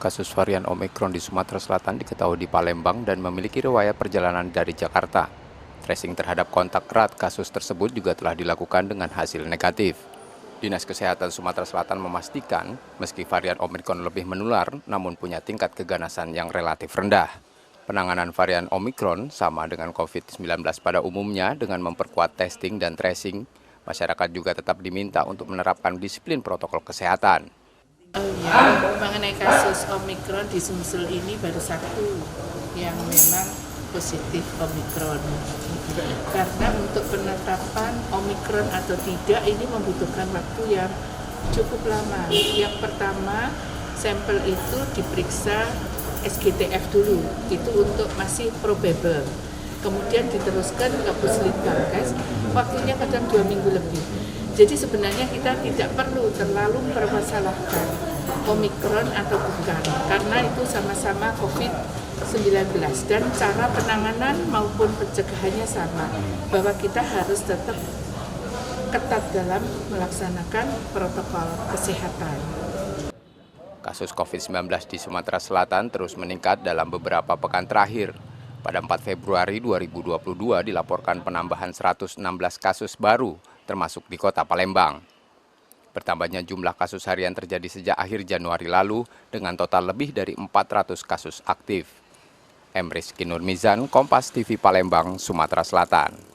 Kasus varian Omikron di Sumatera Selatan diketahui di Palembang dan memiliki riwayat perjalanan dari Jakarta. Tracing terhadap kontak erat kasus tersebut juga telah dilakukan dengan hasil negatif. Dinas Kesehatan Sumatera Selatan memastikan, meski varian Omikron lebih menular, namun punya tingkat keganasan yang relatif rendah. Penanganan varian Omikron sama dengan COVID-19 pada umumnya dengan memperkuat testing dan tracing. Masyarakat juga tetap diminta untuk menerapkan disiplin protokol kesehatan. Mengenai kasus Omikron di Sumsel ini baru satu yang memang positif Omikron. Karena untuk penetapan Omikron atau tidak ini membutuhkan waktu yang cukup lama. Yang pertama, sampel itu diperiksa SGTF dulu, itu untuk masih probable. Kemudian diteruskan ke Puslitbangkes, waktunya kadang 2 minggu lebih. Jadi sebenarnya kita tidak perlu terlalu mempermasalahkan Omikron atau bukan, karena itu sama-sama COVID-19 dan cara penanganan maupun pencegahannya sama, bahwa kita harus tetap ketat dalam melaksanakan protokol kesehatan. Kasus COVID-19 di Sumatera Selatan terus meningkat dalam beberapa pekan terakhir. Pada 4 Februari 2022 dilaporkan penambahan 116 kasus baru, termasuk di kota Palembang. Bertambahnya jumlah kasus harian terjadi sejak akhir Januari lalu dengan total lebih dari 400 kasus aktif. Rizky Nurmizan, Kompas TV Palembang, Sumatera Selatan.